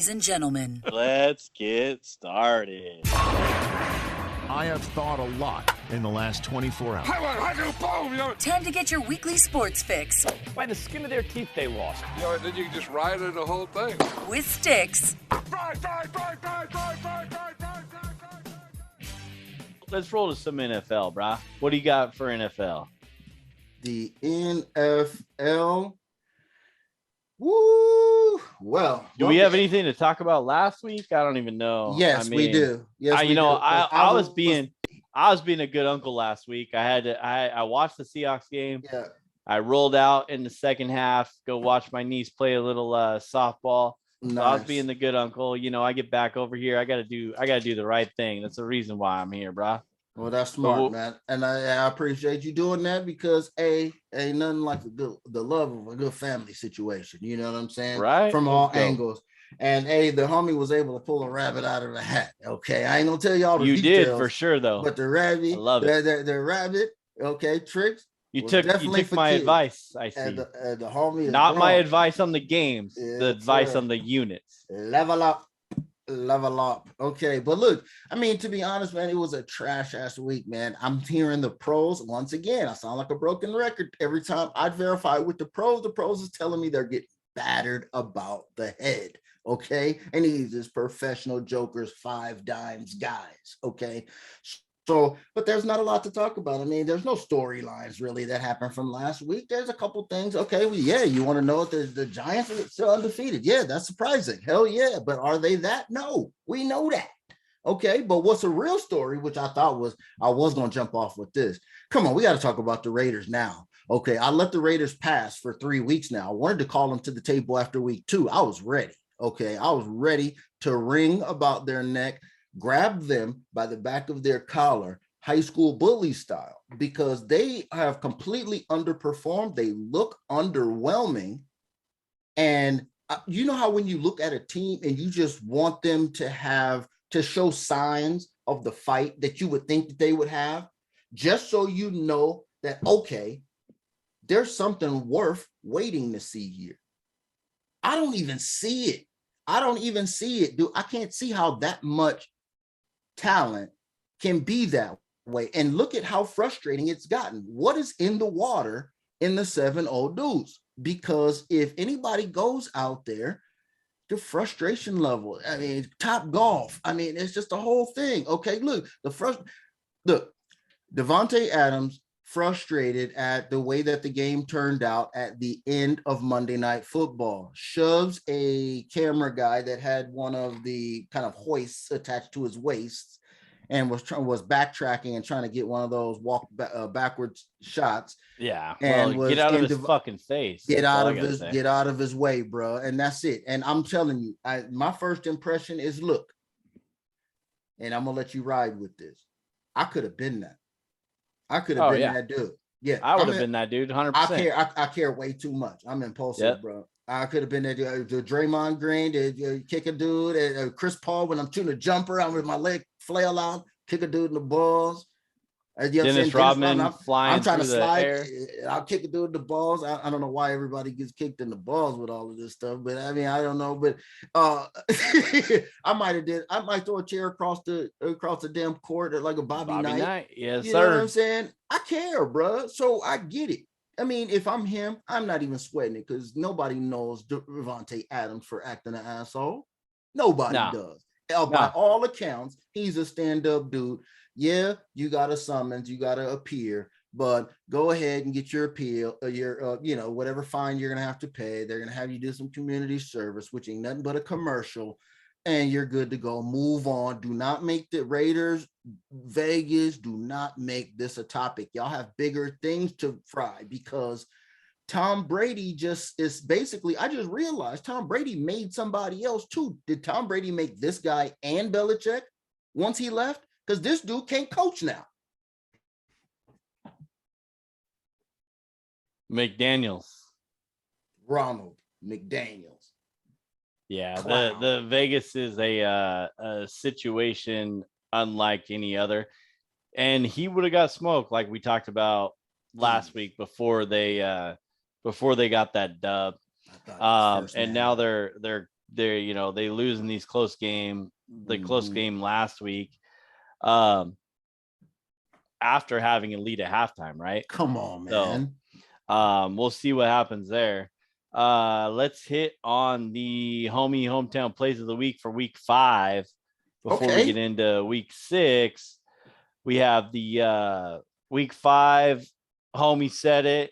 Ladies and gentlemen, let's get started. I have thought a lot in the last 24 hours. Time to get your weekly sports fix By the skin of their teeth, they lost. Then you can just ride it the whole thing. with Stix Let's roll to some NFL, brah. What do you got for NFL? The NFL. Woo! Well, Do we have anything to talk about last week? I don't even know. Yes, we do. Yes, we do. I was being a good uncle last week. I watched the Seahawks game. Yeah. I rolled out in the second half, go watch my niece play a little softball. Nice. So I was being the good uncle. I get back over here. I gotta do the right thing. That's the reason why I'm here, bro. Well, that's smart, man. And I appreciate you doing that because ain't nothing like the love of a good family situation. You know what I'm saying? Right. From all angles. And the homie was able to pull a rabbit out of the hat. Okay. I ain't gonna tell y'all the You details. did for sure though. But the rabbit, I love it. The rabbit, okay, tricks. You took my advice, I see. And the homie is not my grown. advice on the games, the advice on the units. Level up. Okay, but look, I mean, to be honest, man, it was a trash ass week, man. I'm hearing the pros once again. I sound like a broken record every time I verify with the pros. The pros is telling me they're getting battered about the head. Okay, and these is professional jokers, 5 dimes guys. Okay. So, but there's not a lot to talk about. I mean, there's no storylines really that happened from last week. There's a couple things. Okay, well, yeah, you want to know if the Giants are still undefeated? Yeah, that's surprising. Hell yeah, but are they that? No, we know that. Okay, but what's a real story, which I thought I was going to jump off with this. Come on, we got to talk about the Raiders now. Okay, I let the Raiders pass for 3 weeks now. I wanted to call them to the table after week 2. I was ready. Okay, I was ready to ring about their neck, grab them by the back of their collar, high school bully style, because they have completely underperformed. They look underwhelming. And you know how when you look at a team and you just want them to show signs of the fight that you would think that they would have, just so you know that, okay, there's something worth waiting to see here. I don't even see it. Dude, I can't see how that much talent can be that way. And look at how frustrating it's gotten. What is in the water in the 7-0 dudes? Because if anybody goes out there, the frustration level, I mean, Top Golf, I mean, it's just the whole thing. Okay, look, Devontae Adams frustrated at the way that the game turned out at the end of Monday Night Football, shoves a camera guy that had one of the kind of hoists attached to his waist and was backtracking and trying to get one of those backwards shots. Yeah, and get out of his fucking face. Get out of his way, bro. And that's it. And I'm telling you, my first impression is, look, and I'm gonna let you ride with this. I could have been that. I could have been that dude. Yeah, I would have been that dude. 100%. I care way too much. I'm impulsive, bro. I could have been that dude. The Draymond Green, the kick a dude, and Chris Paul when I'm shooting a jumper, I'm with my leg flail out, kick a dude in the balls. Dennis Rodman flying I'm trying to through slide. the air. I'll kick a dude in the balls. I don't know why everybody gets kicked in the balls with all of this stuff, but I mean, I don't know. But I might throw a chair across the damn court like a Bobby Knight. Yes, you sir. know what I'm saying? I care, bro. So I get it. I mean, if I'm him, I'm not even sweating it because nobody knows Devontae Adams for acting an asshole. Nobody does. By all accounts, he's a stand-up dude. Yeah, you got a summons, you got to appear, but go ahead and get your appeal, your whatever fine you're gonna have to pay. They're gonna have you do some community service, which ain't nothing but a commercial, and you're good to go. Move on. Do not make the Raiders, Vegas, do not make this a topic. Y'all have bigger things to fry because Tom Brady just is basically, I just realized Tom Brady made somebody else too. Did Tom Brady make this guy and Belichick once he left? Because this dude can't coach now. McDaniels. Ronald McDaniels. Yeah, the Vegas is a situation unlike any other. And he would have got smoked like we talked about last week before they got that dub. And now they're they lose in these close game last week, after having a lead at halftime, right? Come on, man. So, we'll see what happens there. Let's hit on the hometown plays of the week for week 5 before we get into week 6. We have the week 5 homie said it,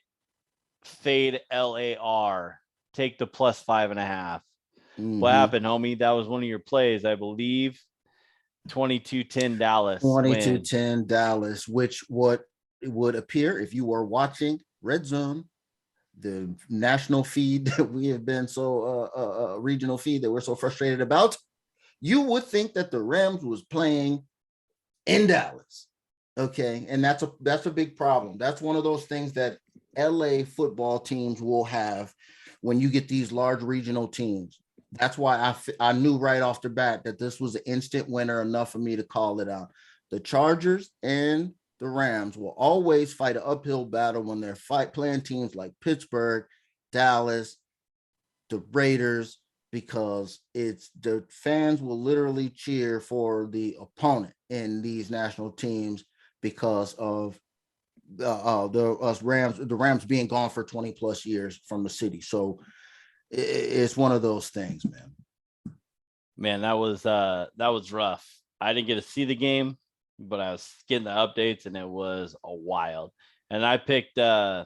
fade LAR, take the plus 5.5. What happened, homie? That was one of your plays, I believe. 22-10 Dallas. 22-10 Dallas, which what it would appear if you were watching Red Zone, the national feed that we have been so regional feed that we're so frustrated about, you would think that the Rams was playing in Dallas. Okay, and that's a big problem. That's one of those things that LA football teams will have when you get these large regional teams. That's why I knew right off the bat that this was an instant winner enough for me to call it out. The Chargers and the Rams will always fight an uphill battle when they're playing teams like Pittsburgh, Dallas, the Raiders, because the fans will literally cheer for the opponent in these national teams because of the Rams being gone for 20 plus years from the city. So it's one of those things, man. That was rough. I didn't get to see the game, but I was getting the updates, and it was a wild. And I picked my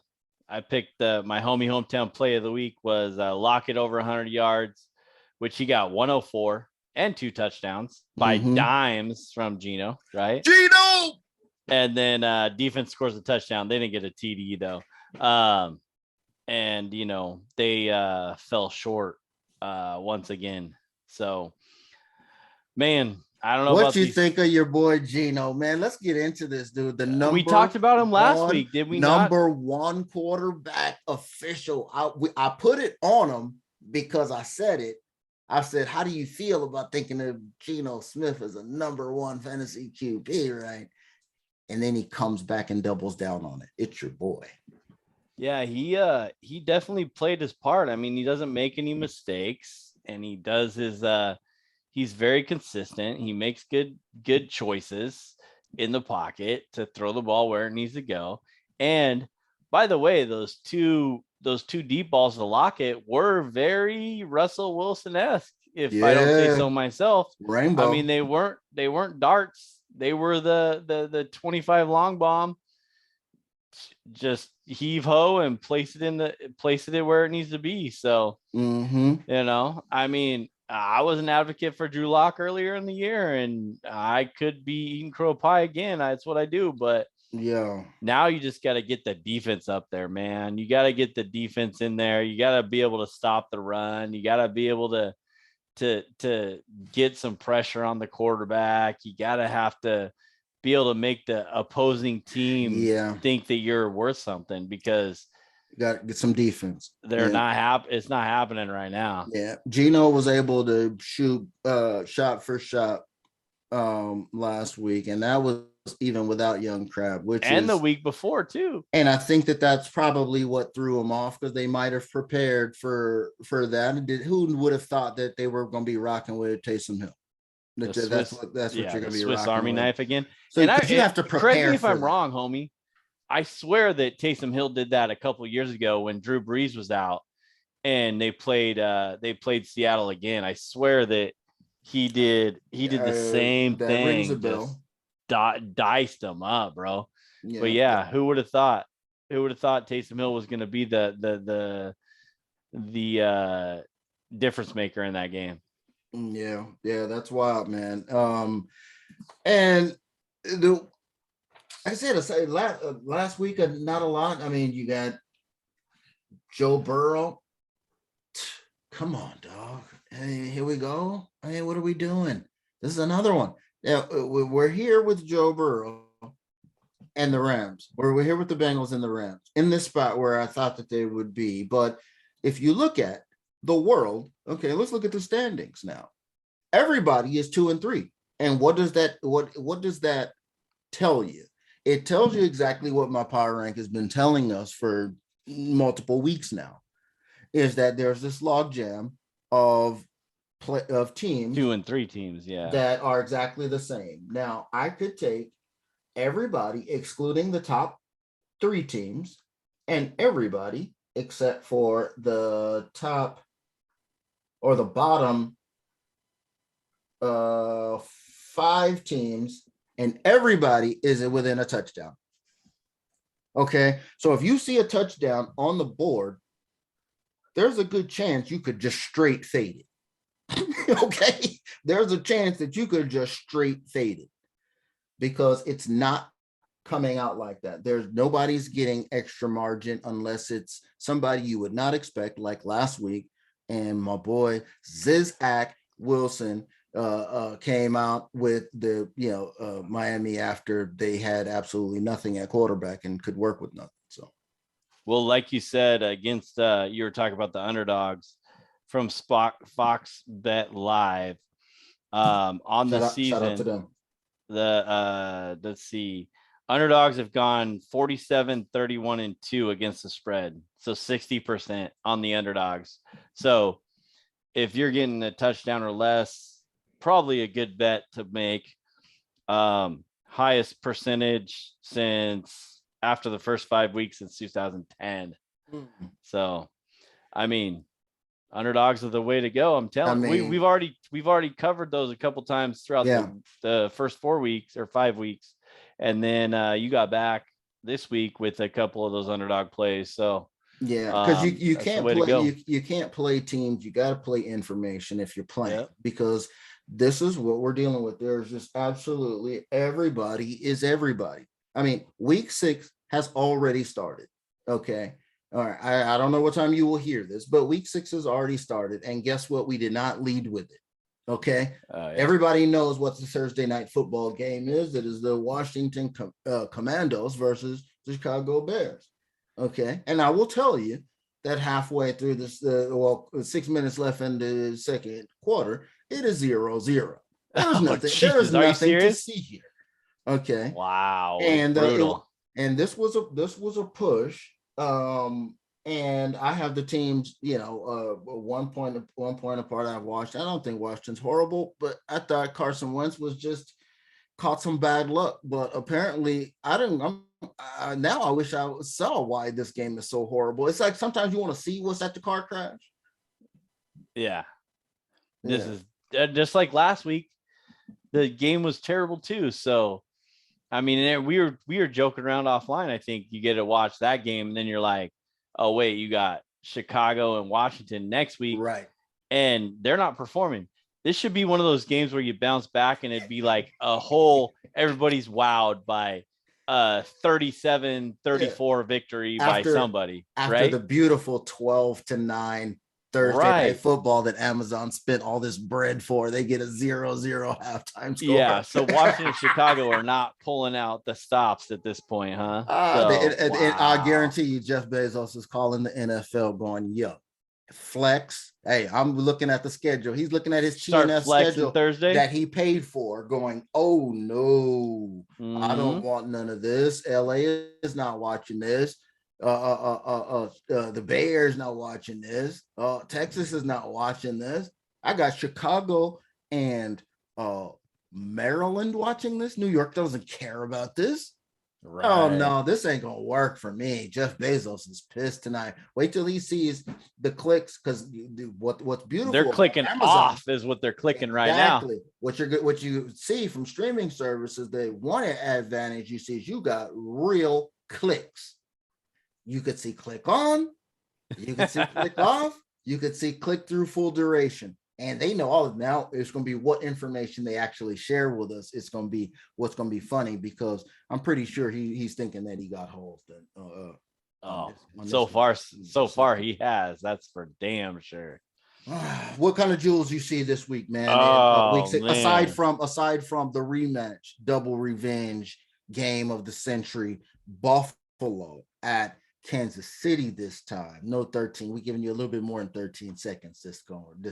hometown play of the week was Lockett over 100 yards, which he got 104 and 2 touchdowns by dimes from Gino, right? Gino. And then defense scores a touchdown. They didn't get a TD though. And they fell short once again. So, man, I don't know what you think of your boy Gino, man. Let's get into this, dude. We talked about him last week, did we not? Number 1 quarterback official. I put it on him because I said it. I said, how do you feel about thinking of Geno Smith as a number 1 fantasy QB, right? And then he comes back and doubles down on it. It's your boy. Yeah, he definitely played his part. I mean, he doesn't make any mistakes, and he does his he's very consistent. He makes good choices in the pocket to throw the ball where it needs to go. And by the way, those two deep balls to Lockett were very Russell Wilson-esque, if I don't say so myself. Rainbow. I mean, they weren't darts. They were the 25 long bomb. Just heave ho and place it where it needs to be. So, I mean, I was an advocate for Drew Lock earlier in the year, and I could be eating crow pie again. That's what I do. But now you just got to get the defense up there, man. You got to get the defense in there. You got to be able to stop the run. You got to be able to get some pressure on the quarterback. You got to have to be able to make the opposing team think that you're worth something, because you got to get some defense. It's not happening right now. Yeah. Gino was able to shoot shot for shot last week, and that was even without Young Crab, the week before too. And I think that's probably what threw him off, because they might have prepared for that. Who would have thought that they were going to be rocking with Taysom Hill? That's what you're going to be Swiss rocking Army with. knife again. So you have to prepare. Correct me if I'm wrong, homie. I swear that Taysom Hill did that a couple of years ago when Drew Brees was out, and they played Seattle again. I swear that he did the same thing. Rings a bell. Diced them up, bro. But who would have thought? Who would have thought Taysom Hill was going to be the difference maker in that game? Yeah, that's wild, man. And like I said last week, not a lot. I mean, you got Joe Burrow. Come on, dog. Hey, here we go. Hey, what are we doing? This is another one. Yeah, we're here with Joe Burrow and the Rams. We're here with the Bengals and the Rams in this spot where I thought that they would be. But if you look at the world, okay, let's look at the standings now. Everybody is 2-3. And what does that tell you? It tells you exactly what my power rank has been telling us for multiple weeks now, is that there's this log jam of teams, 2 and 3 teams, yeah, that are exactly the same. Now, I could take everybody excluding the top 3 teams and everybody except for the top or the bottom 5 teams, and everybody is within a touchdown. Okay, so if you see a touchdown on the board, there's a good chance you could just straight fade it. Okay, there's a chance that you could just straight fade it because it's not coming out like that. Nobody's getting extra margin unless it's somebody you would not expect, like last week. And my boy Zizak Wilson came out with the Miami after they had absolutely nothing at quarterback and could work with nothing. So, well, like you said, against you were talking about the underdogs from Fox Bet Live on the season. Shout out to them. Let's see, underdogs have gone 47, 31, and 2 against the spread, so 60% on the underdogs. So if you're getting a touchdown or less, probably a good bet to make. Highest percentage since after the first 5 weeks since 2010. So, I mean, underdogs are the way to go. I'm telling you, we've already covered those a couple times throughout the first 4 weeks or 5 weeks, and then you got back this week with a couple of those underdog plays. So yeah, because you can't play you can't play teams. You got to play information if you're playing, because this is what we're dealing with. There's just absolutely everybody is everybody. I mean, week 6 has already started. Okay. All right. I don't know what time you will hear this, but week 6 has already started. And guess what? We did not lead with it. Okay. Everybody knows what the Thursday night football game is. It is the Washington Commandos versus the Chicago Bears. Okay. And I will tell you that halfway through this, 6 minutes left in the second quarter, it is 0-0. There's nothing. There's nothing to see here. Okay. Wow. And this was a push. And I have the teams, 1 point apart. I don't think Washington's horrible, but I thought Carson Wentz was just caught some bad luck. But apparently, now I wish I saw why this game is so horrible. It's like sometimes you want to see what's at the car crash. Yeah. This is just like last week. The game was terrible too. So, I mean, we were joking around offline. I think you get to watch that game, and then you're like, oh wait, you got Chicago and Washington next week, right? And they're not performing. This should be one of those games where you bounce back, and it'd be like everybody's wowed by 37-34 victory by somebody. After the beautiful 12-9 Thursday night football that Amazon spent all this bread for, they get a 0-0 halftime score. Yeah, so Washington and Chicago are not pulling out the stops at this point, huh? And I guarantee you, Jeff Bezos is calling the NFL, going, "Yo, flex." Hey, I'm looking at the schedule. He's looking at his TNF schedule Thursday that he paid for, going, "Oh no, I don't want none of this. LA is not watching this. The Bay Area is not watching this. Texas is not watching this. I got Chicago and Maryland watching this. New York doesn't care about this. Right. Oh no, this ain't gonna work for me. Jeff Bezos is pissed tonight. Wait till he sees the clicks, because what's beautiful, they're clicking off is what they're clicking right now. What you see from streaming services, the one advantage you see is you got real clicks. You could see click on, you could see click off, you could see click through full duration. And they know all of now. It's going to be what information they actually share with us. It's going to be what's going to be funny, because I'm pretty sure he's thinking that he got holes. So far he has. That's for damn sure. What kind of jewels you see this week, man? Week 6, man. aside from the rematch, double revenge game of the century, Buffalo at Kansas City this time. No 13. We're giving you a little bit more than 13 seconds this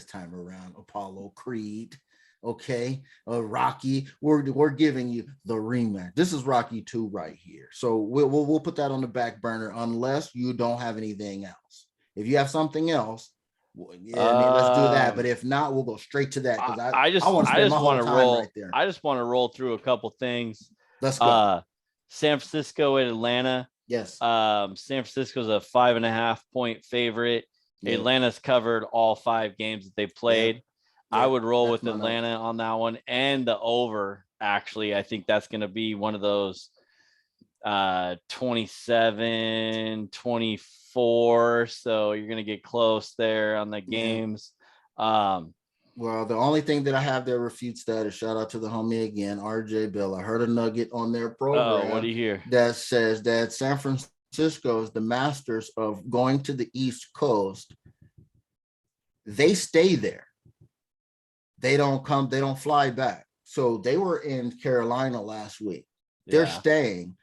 time around. Apollo Creed. Okay. Rocky. We're giving you the rematch. This is Rocky 2 right here. So we'll put that on the back burner unless you don't have anything else. If you have something else, Yeah, I mean, let's do that. But if not, we'll go straight to that because I just want to spend my whole want to time roll right there. I just want to roll through a couple things. Let's go. San Francisco at Atlanta. Yes. San Francisco's a 5.5-point favorite. Yeah. Atlanta's covered all 5 games that they played. Yeah. I would roll with my Atlanta on that one and the over. Actually, I think that's going to be one of those 27, 24. So you're going to get close there on the games. Well, the only thing that I have that refutes that is shout out to the homie again, RJ Bill. I heard a nugget on their program. What do you hear? That says that San Francisco is the masters of going to the East Coast. They stay there. They don't fly back. So they were in Carolina last week. They're staying,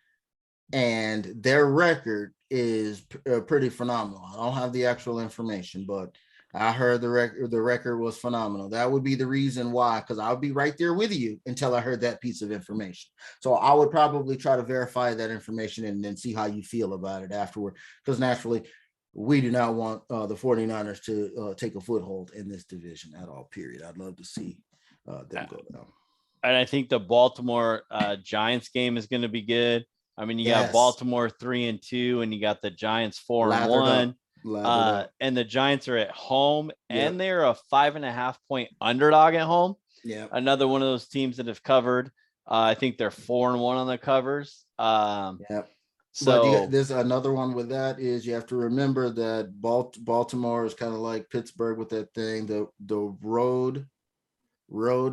and their record is pretty phenomenal. I don't have the actual information, but I heard the record was phenomenal. That would be the reason why, because I would be right there with you until I heard that piece of information. So I would probably try to verify that information and then see how you feel about it afterward, because naturally we do not want the 49ers to take a foothold in this division at all, period. I'd love to see them go down. And I think the Baltimore Giants game is going to be good. I mean, you got Baltimore 3-2, and you got the Giants 4-1. And the Giants are at home, and they're a 5.5-point underdog at home. Yeah, another one of those teams that have covered. I think they're 4-1 on the covers. So there's another one with that is you have to remember that Baltimore is kind of like Pittsburgh with that thing, the road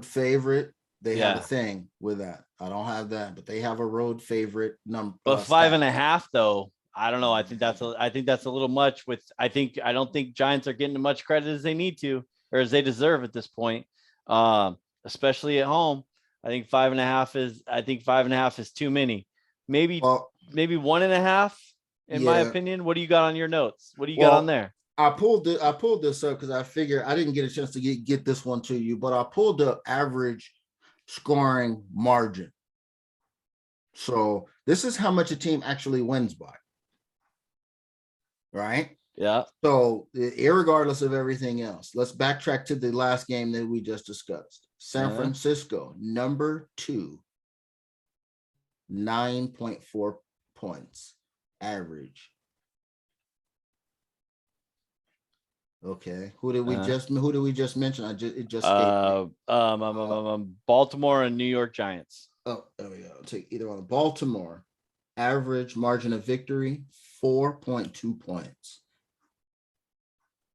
favorite. They have a thing with that. I don't have that, but they have a road favorite number. But 5.5 though. I don't know. I think that's a little much. I don't think Giants are getting as much credit as they need to or as they deserve at this point, especially at home. I think 5.5 is too many. Maybe 1.5 in my opinion. What do you got on your notes? What do you got on there? I pulled this up because I figured I didn't get a chance to get this one to you, but I pulled the average scoring margin. So this is how much a team actually wins by. Right? Yeah. So irregardless of everything else, let's backtrack to the last game that we just discussed. San Francisco, number 2, 9.4 points average. Okay. Who did we just mention? Baltimore and New York Giants. Oh, there we go. I'll take either one. Baltimore, average margin of victory, 4.2 points.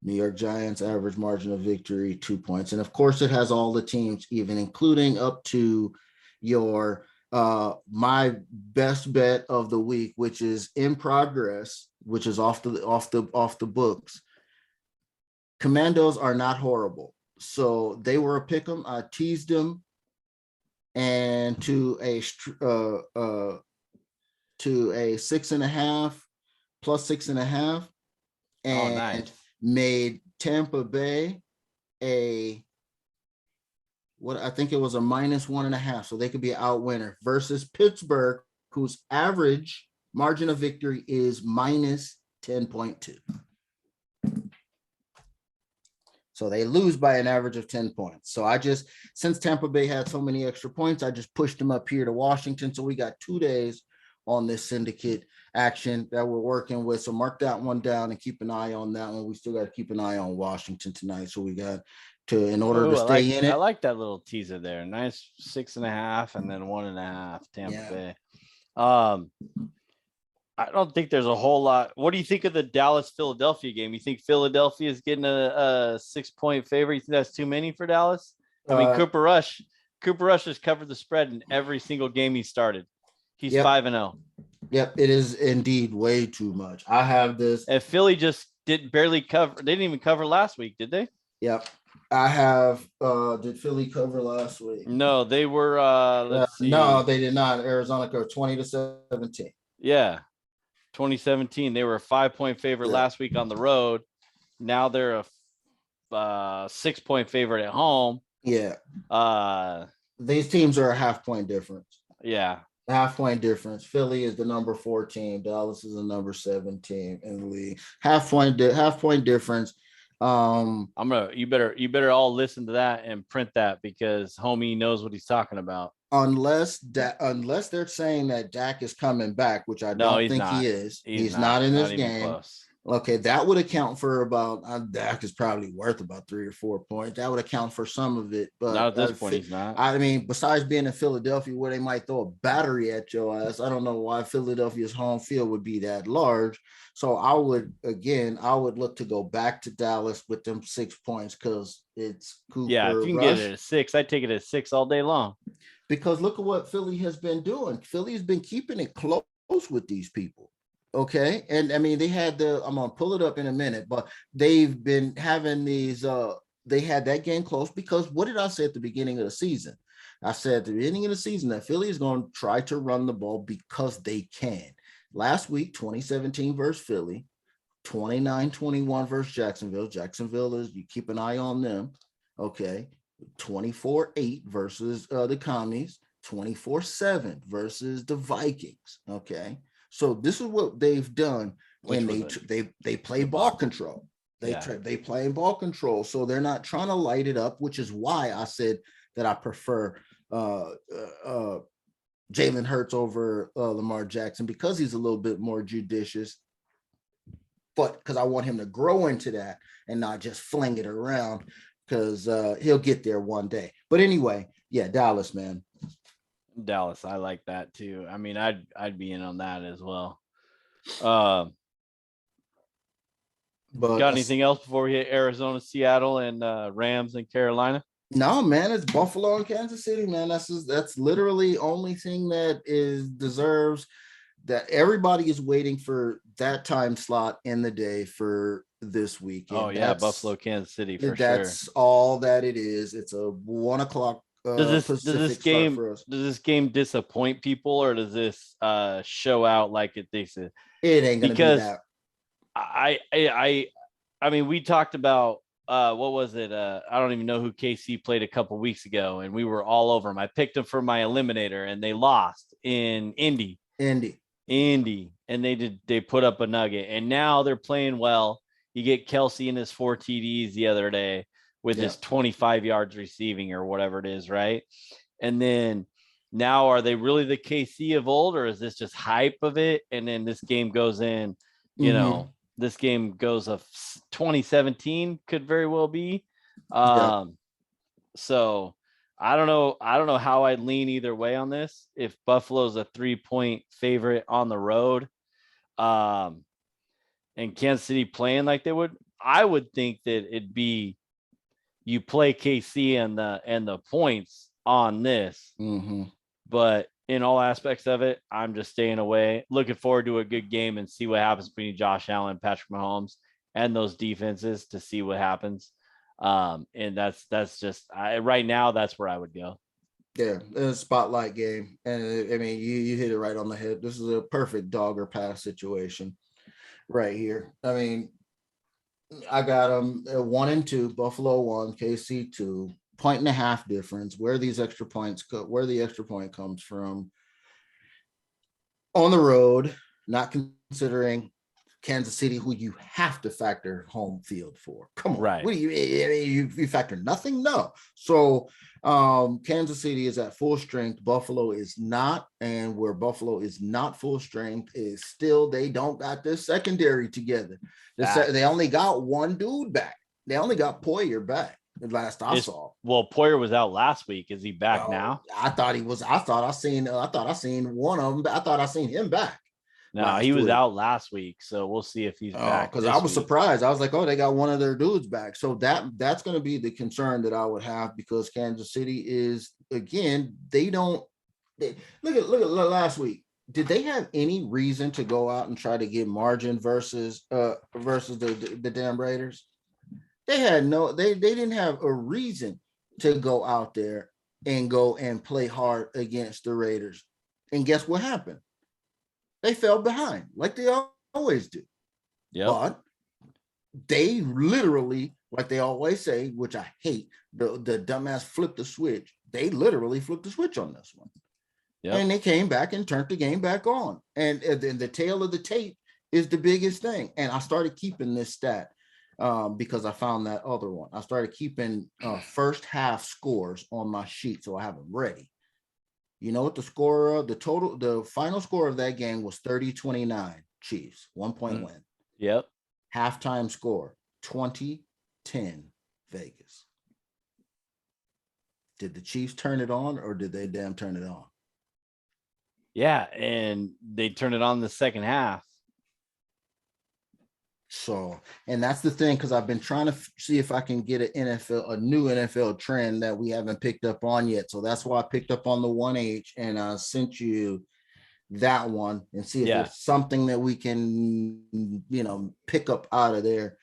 New York Giants, average margin of victory, 2 points. And of course, it has all the teams, even including up to your my best bet of the week, which is in progress, which is off the books. Commandos are not horrible. So they were a pick 'em. I teased them and to a 6.5 plus 6.5 and made Tampa Bay I think it was a -1.5. So they could be an out winner versus Pittsburgh, whose average margin of victory is -10.2. So they lose by an average of 10 points. So since Tampa Bay had so many extra points, I just pushed them up here to Washington. So we got 2 days on this syndicate action that we're working with. So mark that one down and keep an eye on that one. We still got to keep an eye on Washington tonight. So we got to, in order to stay in it. I like that little teaser there. Nice 6.5 and then 1.5 Tampa Bay. I don't think there's a whole lot. What do you think of the Dallas-Philadelphia game? You think Philadelphia is getting a 6-point favor? You think that's too many for Dallas? I mean, Cooper Rush has covered the spread in every single game he started. He's 5-0. Yep, it is indeed way too much. I have this. And Philly just barely cover. They didn't even cover last week, did they? Yep. I have did Philly cover last week? No, they were let's see. No, they did not. Arizona covered 20-17. Yeah. 2017, they were a 5-point favorite last week on the road. Now they're a 6-point favorite at home. Yeah. These teams are a half-point difference. Yeah. Half-point difference. Philly is the number 4 team. Dallas is the number 7 team in the league. Half-point difference. You better all listen to that and print that because homie knows what he's talking about. Unless they're saying that Dak is coming back, which I don't think he is. He's not in this game. Close. Okay, that would account for about Dak is probably worth about 3 or 4 points. That would account for some of it, but not at this point. He's not. I mean, besides being in Philadelphia, where they might throw a battery at your ass, I don't know why Philadelphia's home field would be that large. So I would look to go back to Dallas with them 6 points because it's Cooper. Yeah, if you can get it at 6, I'd take it at 6 all day long. Because look at what Philly has been doing. Philly has been keeping it close with these people. Okay. And I mean, they had I'm going to pull it up in a minute, but they've been having these, they had that game close because what did I say at the beginning of the season? I said at the beginning of the season that Philly is going to try to run the ball because they can. Last week, 2017 versus Philly, 29-21 versus Jacksonville. Jacksonville you keep an eye on them. Okay. 24-8 versus the Commies, 24-7 versus the Vikings. Okay. So this is what they've done when they play ball control. They play ball control. So they're not trying to light it up, which is why I said that I prefer Jalen Hurts over Lamar Jackson because he's a little bit more judicious. But because I want him to grow into that and not just fling it around because he'll get there one day. But anyway, yeah, Dallas, man. Dallas, I like that too. I mean, I'd be in on that as well. But got anything else before we hit Arizona, Seattle, and Rams and Carolina? No, man, it's Buffalo and Kansas City, man. That's literally only thing that deserves that everybody is waiting for that time slot in the day for this weekend. Oh yeah, Buffalo, Kansas City for sure. That's all that it is. It's a 1 o'clock. Does this game disappoint people, or does this show out like it thinks it? It ain't gonna because be that. I mean, we talked about what was it? I don't even know who KC played a couple weeks ago, and we were all over them. I picked them for my eliminator, and they lost in Indy, and they put up a nugget, and now they're playing well. You get Kelsey in his 4 TDs the other day with his 25 yards receiving or whatever it is, right? And then now are they really the KC of old, or is this just hype of it? And then this game goes in, you know, this game goes of 2017 could very well be. So I don't know how I'd lean either way on this. If Buffalo's a 3-point favorite on the road, and Kansas City playing like they would, I would think that it'd be you play KC and the points on this. But in all aspects of it, I'm just staying away. Looking forward to a good game and see what happens between Josh Allen, Patrick Mahomes, and those defenses to see what happens. And that's just right now. That's where I would go. Yeah, a spotlight game, and I mean you hit it right on the head. This is a perfect dog or pass situation right here. I mean, I got them 1 and 2, Buffalo 1, KC 2, 1.5 difference. Where the extra point comes from on the road, not considering Kansas City, who you have to factor home field for. Come on, right? What do you factor nothing? No. So Kansas City is at full strength. Buffalo is not, and where Buffalo is not full strength is still they don't got their secondary together. They only got one dude back. They only got Poyer back. The last I saw. Well, Poyer was out last week. Is he back now? I thought he was. I thought I seen one of them. I thought I seen him back. No, he was out last week, so we'll see if he's back. Because I was surprised. I was like, oh, they got one of their dudes back. So that's going to be the concern that I would have because Kansas City is, again, look at last week. Did they have any reason to go out and try to get margin versus the damn Raiders? They had they didn't have a reason to go out there and go and play hard against the Raiders. And guess what happened? They fell behind like they always do. Yeah. But they literally, like they always say, which I hate, the dumbass flipped the switch. They literally flipped the switch on this one. Yep. And they came back and turned the game back on. And the tail of the tape is the biggest thing. And I started keeping this stat. because I found that other one. I started keeping first half scores on my sheet, so I have them ready. You know what the final score of that game was 30-29 Chiefs, 1-point win. Yep. Halftime score 20-10 Vegas. Did the Chiefs turn it on or did they damn turn it on? Yeah, and they turned it on the second half. So, and that's the thing, because I've been trying to see if I can get a new NFL trend that we haven't picked up on yet. So that's why I picked up on the 1H and I sent you that one and see if there's something that we can, pick up out of there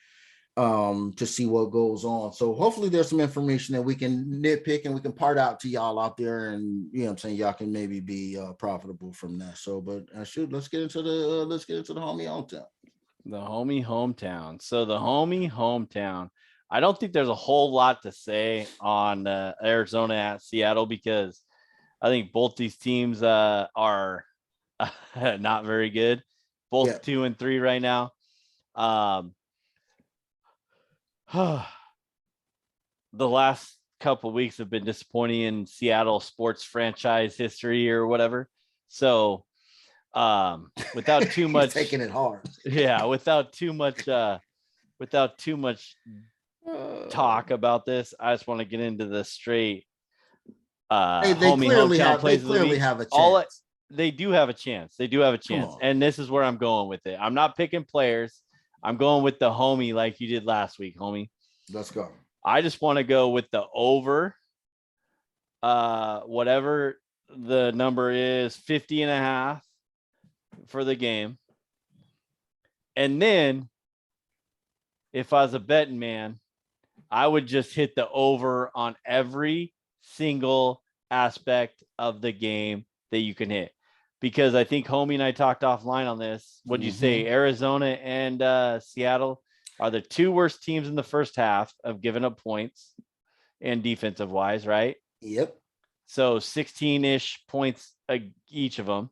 to see what goes on. So hopefully there's some information that we can nitpick and we can part out to y'all out there, and y'all can maybe be profitable from that. So, but let's get into the homie hometown. The homie hometown. So the homie hometown. I don't think there's a whole lot to say on Arizona at Seattle, because I think both these teams are not very good. Both 2-3 right now. The last couple of weeks have been disappointing in Seattle sports franchise history or whatever. So without too much taking it hard. Yeah, without too much talk about this, I just want to get into the straight they clearly have a chance. They do have a chance. And this is where I'm going with it. I'm not picking players. I'm going with the homie like you did last week, homie. Let's go. I just want to go with the over. Whatever the number is, 50.5 for the game. And then if I was a betting man, I would just hit the over on every single aspect of the game that you can hit. Because I think homie and I talked offline on this. What'd you say? Arizona and Seattle are the two worst teams in the first half of giving up points and defensive wise, right? Yep. So 16-ish points each of them.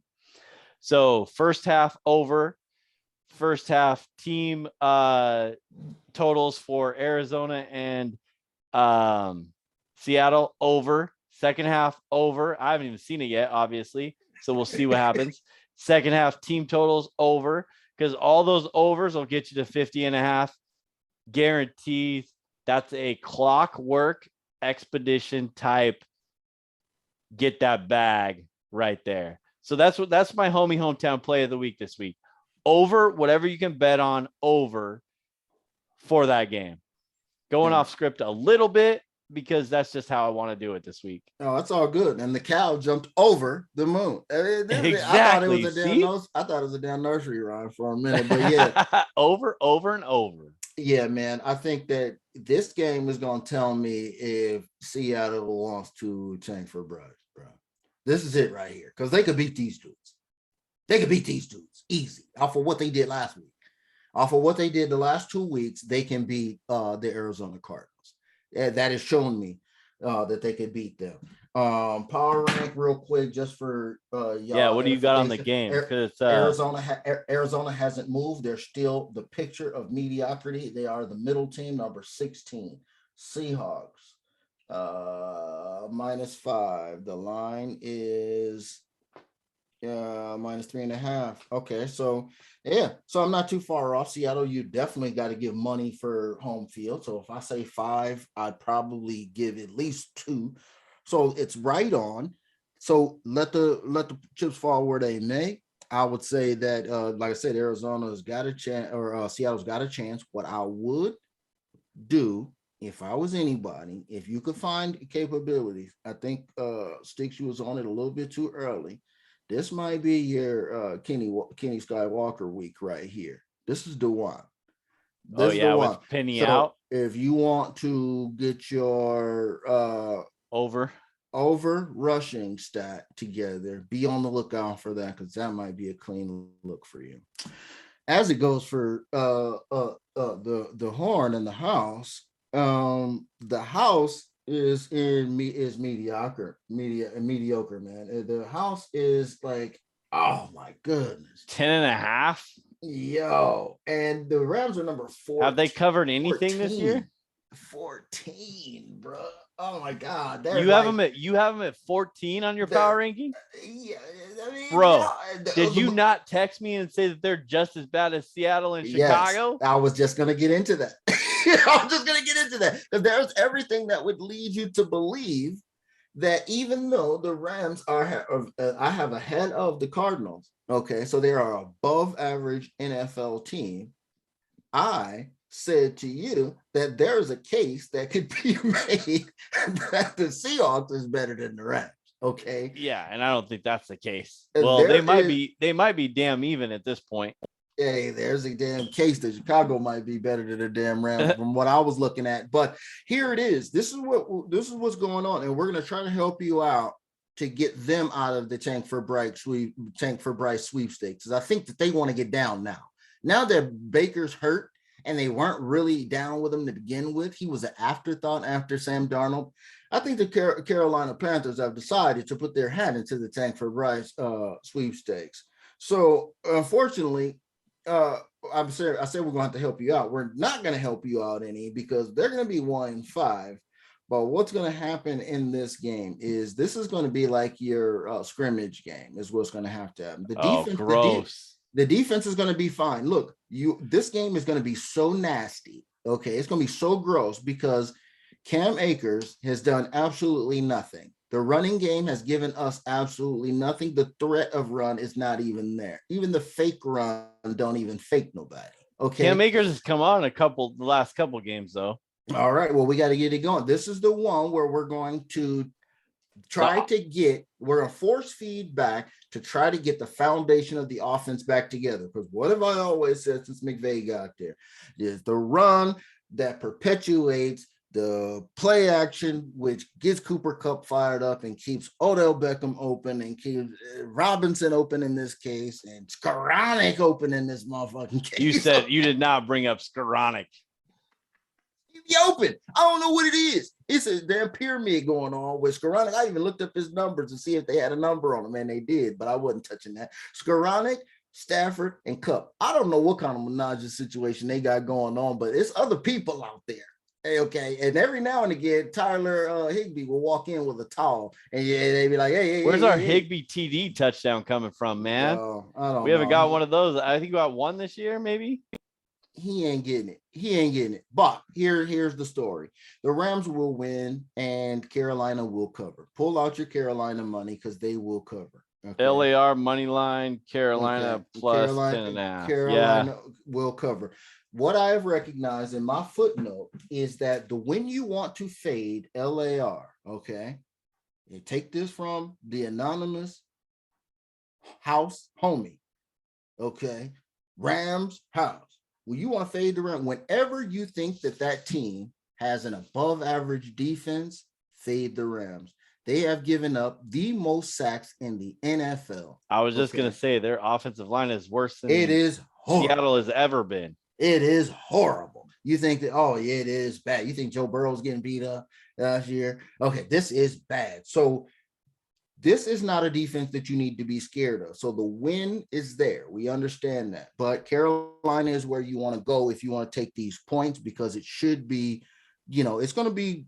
So first half over, first half team totals for Arizona and Seattle over, second half over. I haven't even seen it yet, obviously. So we'll see what happens. Second half team totals over, because all those overs will get you to 50.5 guarantees. That's a clockwork expedition type. Get that bag right there. So that's my homie hometown play of the week this week. Over whatever you can bet on over for that game. Going off script a little bit, because that's just how I want to do it this week. Oh, that's all good. And the cow jumped over the moon. Exactly. I thought it was a damn nursery rhyme for a minute, but yeah. over and over. Yeah, man. I think that this game is going to tell me if Seattle wants to tank for Bryce, bro. This is it right here, because they could beat these dudes. Easy. Off of what they did last week. Off of what they did the last 2 weeks, they can beat the Arizona Cardinals. That has shown me that they could beat them. Power rank real quick, just for y'all. Yeah, what do you got on the game? Arizona hasn't moved. They're still the picture of mediocrity. They are the middle team, number 16. Seahawks -5. The line is -3.5. Okay, so yeah, so I'm not too far off. Seattle, you definitely got to give money for home field. So if I say 5, I'd probably give at least 2. So it's right on. So let the chips fall where they may. I would say that, like I said, Arizona's got a chance, or Seattle's got a chance. What I would do if I was anybody, if you could find capabilities, I think Stix, you was on it a little bit too early. This might be your Kenny Skywalker week right here. This is the one. With Penny out. If you want to get your over rushing stat together, be on the lookout for that, because that might be a clean look for you. As it goes for the horn in the house, the house is mediocre, man. The house is like, oh my goodness, 10.5. Yo, and the Rams are number 4. Have they covered anything this year? 14, bro. Oh my God. You have them at 14 on your power ranking? Yeah, I mean, bro. Did you not text me and say that they're just as bad as Seattle and Chicago? I was just gonna get into that. I was just gonna get into that because there's everything that would lead you to believe that even though the Rams are, I have ahead of the Cardinals. Okay, so they are above average NFL team. I said to you that there's a case that could be made that the Seahawks is better than the Rams. Okay. Yeah, and I don't think that's the case. Well, they might be damn even at this point. Hey, there's a damn case that Chicago might be better than the damn Rams from what I was looking at. But here it is. This is what's going on, and we're gonna try to help you out to get them out of the tank for Bryce sweepstakes. Because I think that they want to get down now. Now that Baker's hurt and they weren't really down with him to begin with, he was an afterthought after Sam Darnold. I think the Carolina Panthers have decided to put their hat into the tank for Bryce sweepstakes. So unfortunately, I said we're going to have to help you out. We're not going to help you out any because they're going to be 1-5. But what's going to happen in this game is this is going to be like your scrimmage game is what's going to have to happen. The defense is going to be fine. Look, this game is going to be so nasty. Okay, it's going to be so gross because Cam Akers has done absolutely nothing. The running game has given us absolutely nothing. The threat of run is not even there. Even the fake run don't even fake nobody. Okay. Cam Akers has come on the last couple games though. All right. Well, we got to get it going. This is the one where we're going to we're going to force feedback to try to get the foundation of the offense back together. Because what have I always said since McVay got there? Is the run that perpetuates the play action, which gets Cooper Kupp fired up and keeps Odell Beckham open and keeps Robinson open in this case and Skoranek open in this motherfucking case. You said you did not bring up Skoranek. Be open. I don't know what it is. It's a damn pyramid going on with Skoranek. I even looked up his numbers to see if they had a number on him, and they did, but I wasn't touching that. Skoranek, Stafford, and Kupp. I don't know what kind of menage situation they got going on, but it's other people out there. Okay, and every now and again, Tyler Higbee will walk in with a towel, and they be like, "Hey, where's our Higbee TD touchdown coming from, man? We haven't got one of those. I think we got one this year, maybe." He ain't getting it. But here's the story: the Rams will win, and Carolina will cover. Pull out your Carolina money because they will cover. Okay. LAR money line, Carolina plus 10.5. Carolina will cover. What I have recognized in my footnote is that when you want to fade LAR, okay, you take this from the anonymous house homie, okay, Rams house. When you want to fade the Rams, whenever you think that team has an above average defense, fade the Rams. They have given up the most sacks in the NFL. I was just going to say their offensive line is worse than horrible. Seattle has ever been. It is horrible. You think that, oh, yeah, it is bad. You think Joe Burrow's getting beat up last year? Okay, this is bad. So this is not a defense that you need to be scared of. So the win is there. We understand that. But Carolina is where you want to go if you want to take these points because it should be, it's going to be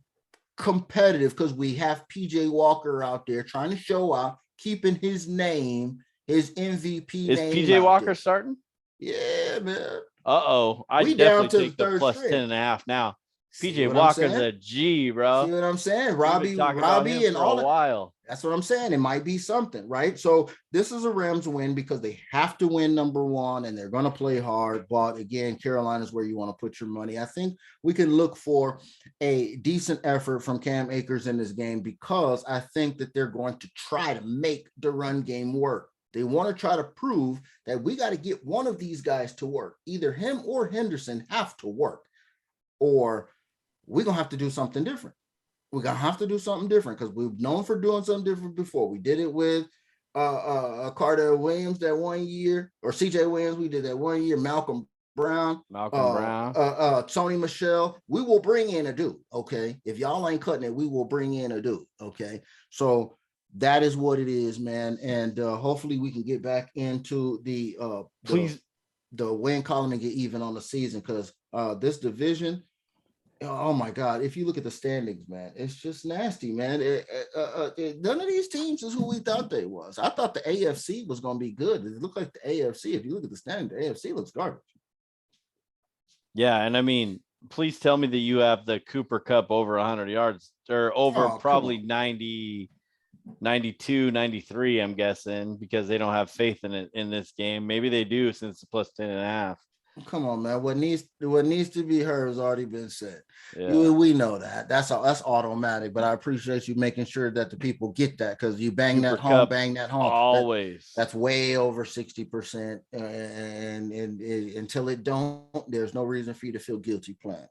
competitive because we have PJ Walker out there trying to show out, keeping his name, his MVP is name. PJ Walker starting? Yeah, man. I definitely take the plus 10.5 now. PJ Walker's a G, bro. See what I'm saying? Robbie and all a while. That's what I'm saying. It might be something, right? So this is a Rams win because they have to win number one and they're going to play hard. But again, Carolina is where you want to put your money. I think we can look for a decent effort from Cam Akers in this game because I think that they're going to try to make the run game work. They want to try to prove that we got to get one of these guys to work. Either him or Henderson have to work, or we're going to have to do something different. We're going to have to do something different because we've known for doing something different before. We did it with Cardell Williams that 1 year, or CJ Williams. We did that 1 year. Malcolm Brown, Tony Michelle. We will bring in a dude. Okay. If y'all ain't cutting it, we will bring in a dude. Okay. So that is what it is, man. And hopefully we can get back into the the win column and get even on the season, because this division, oh my God, if you look at the standings, man, it's just nasty, man. None of these teams is who we thought they was. I thought the AFC was going to be good. It looked like the AFC, if you look at the standings, the AFC looks garbage. Yeah, and I mean, please tell me that you have the Cooper Cup over 100 yards or over probably 90, 92, 93, I'm guessing, because they don't have faith in it in this game. Maybe they do since it's plus 10.5. Come on, man. What needs to be heard has already been said. Yeah. We know that. That's automatic. But I appreciate you making sure that the people get that, because you bang Cooper that home, Cup bang that home. Always. That's way over 60%. And until it don't, there's no reason for you to feel guilty playing.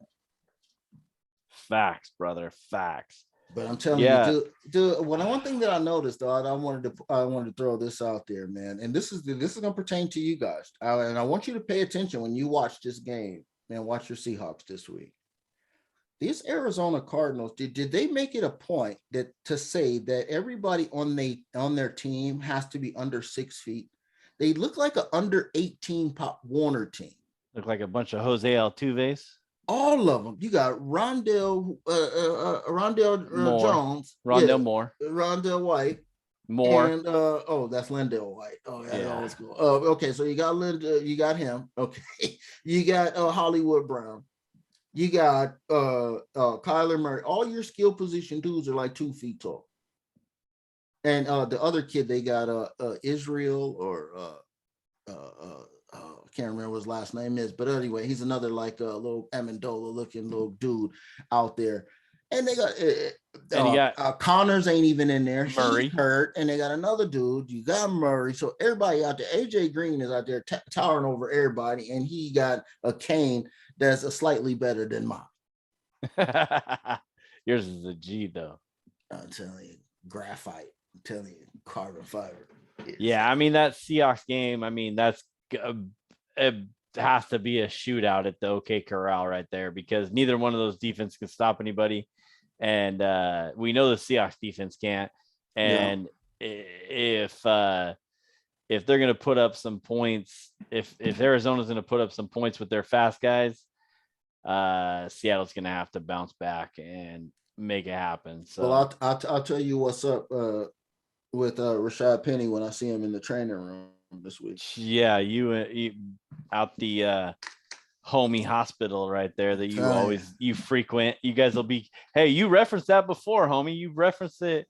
Facts, brother. Facts. But I'm telling you, dude. One thing that I noticed, though, I wanted to throw this out there, man. And this is going to pertain to you guys. And I want you to pay attention when you watch this game and watch your Seahawks this week. These Arizona Cardinals, did they make it a point to say that everybody on their team has to be under 6 feet? They look like an under 18 Pop Warner team. Look like a bunch of Jose Altuve's. All of them. You got Rondell Jones, Moore, Rondell White, Moore, and that's Lendell White. Oh yeah, that was cool. Okay, so you got you got him. Okay, you got Hollywood Brown. You got Kyler Murray. All your skill position dudes are like 2 feet tall. And the other kid they got Israel or I can't remember what his last name is, but anyway, he's another like a little Amendola looking little dude out there. And they got Connors ain't even in there. Murray. He's hurt. And they got another dude. You got Murray. So everybody out there, AJ Green is out there towering over everybody. And he got a cane that's a slightly better than mine. Yours is a G though. I'm telling you, graphite. I'm telling you, carbon fiber. Yeah, I mean, that Seahawks game, I mean, it has to be a shootout at the OK Corral right there, because neither one of those defense can stop anybody. And we know the Seahawks defense can't. And if they're going to put up some points, if Arizona's going to put up some points with their fast guys, Seattle's going to have to bounce back and make it happen. So, well, I'll tell you what's up with Rashad Penny when I see him in the training room this week. Yeah, you out the homie hospital right there that you frequent. You guys will be, hey, you referenced that before, homie. You referenced it.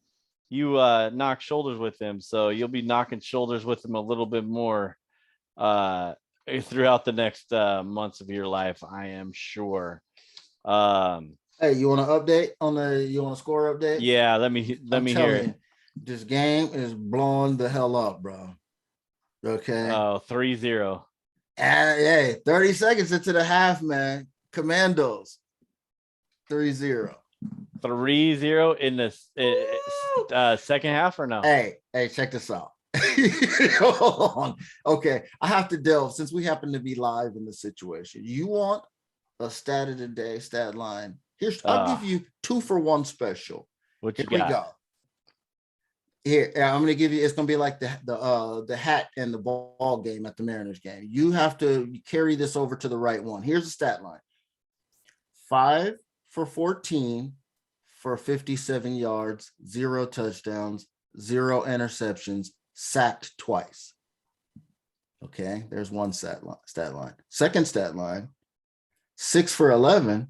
You knock shoulders with him, so you'll be knocking shoulders with him a little bit more throughout the next months of your life, I am sure. Hey, you want to update on you want a score update? Yeah, let me hear it. This game is blowing the hell up, bro. Okay. Oh, 3-0. Hey, 30 seconds into the half, man. Commandos. 3-0. 3-0 in the second half or no? Hey, check this out. Hold on. Okay, I have to delve since we happen to be live in the situation. You want a stat of the day, stat line? I'll give you 2-for-1 special. What you Here got? we go. Here, I'm going to give you, it's going to be like the hat and the ball game at the Mariners game. You have to carry this over to the right one. Here's the stat line. 5 for 14 for 57 yards, 0 touchdowns, 0 interceptions, sacked twice. Okay, there's one stat line. Second stat line, 6 for 11,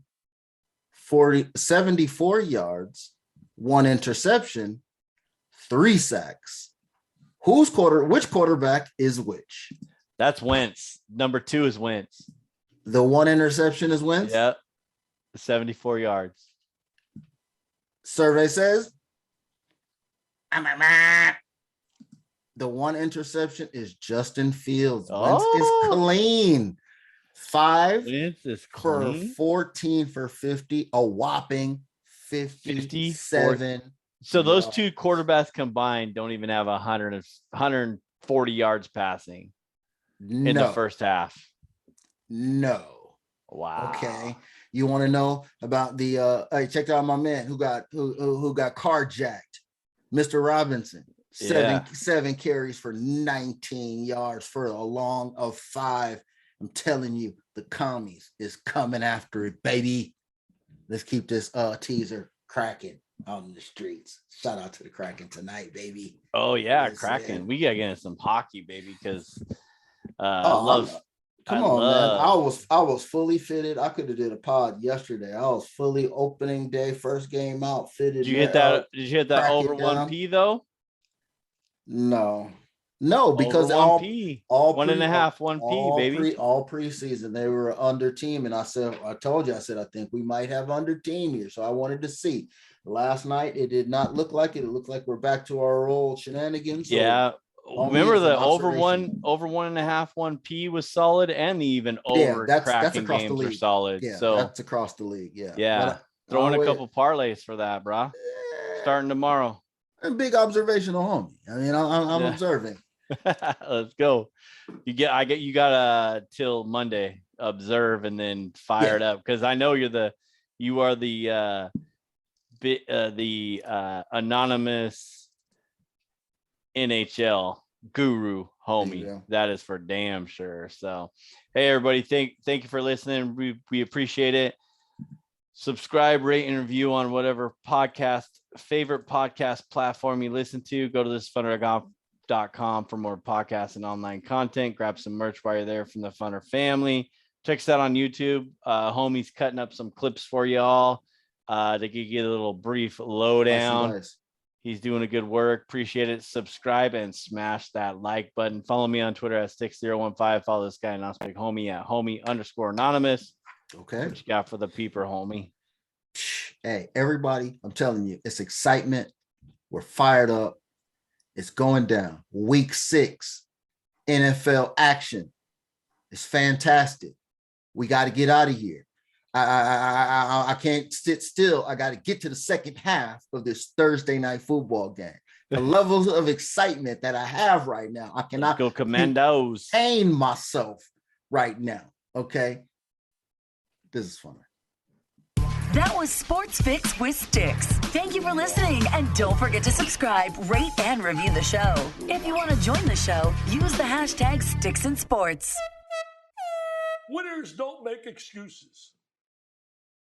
74 yards, 1 interception, 3 sacks. Which quarterback is which? That's Wentz. Number 2 is Wentz. The 1 interception is Wentz? Yep. 74 yards. Survey says the 1 interception is Justin Fields. Wentz is clean. 5 for 14 for 50, a whopping 57. So those 2 quarterbacks combined don't even have 140 yards passing in the first half. No. Wow. Okay. You want to know about the hey, check out my man who got carjacked, Mr. Robinson. 7 carries for 19 yards for a long of 5. I'm telling you, the commies is coming after it, baby. Let's keep this teaser cracking out in the streets. Shout out to the Kraken tonight, baby. Oh yeah, Listen. Kraken. We gotta get into some hockey, baby, because Come on, man. I was fully fitted. I could have did a pod yesterday. I was fully opening day, first game out, fitted. Did you hit that over 1P though? No, because over 1P, all 1.5 1P, baby. All preseason they were under team, and I told you, I said I think we might have under team here, so I wanted to see. Last night it did not look like it. It looked like we're back to our old shenanigans. So yeah. Remember the over 1.5 1P was solid, and the even over Kraken games are solid. Yeah, so that's across the league. Yeah. Yeah. Throwing a couple parlays for that, bro. Starting tomorrow. A big observational homie. I mean, I'm observing. Let's go. You got till Monday observe and then fire it up, because I know you are the anonymous NHL guru, homie. That is for damn sure. So, hey everybody, thank you for listening. We appreciate it. Subscribe, rate, and review on whatever favorite podcast platform you listen to. Go to thisfunner.com for more podcasts and online content. Grab some merch while you're there from the Funner family. Check us out on YouTube. Homie's cutting up some clips for y'all to give you a little brief lowdown. Nice. He's doing a good work. Appreciate it. Subscribe and smash that like button. Follow me on Twitter at Stix015. Follow this guy, Anonymous Big Homie, at homie_anonymous. Okay. What you got for the peeper, homie? Hey, everybody, I'm telling you, it's excitement. We're fired up. It's going down. Week 6, NFL action. It's fantastic. We got to get out of here. I can't sit still. I got to get to the second half of this Thursday night football game. The levels of excitement that I have right now, I cannot go Commandos. Contain myself right now. Okay. This is fun. That was Sports Fix with Stix. Thank you for listening, and don't forget to subscribe, rate, and review the show. If you want to join the show, use the hashtag StixandSports. Winners don't make excuses.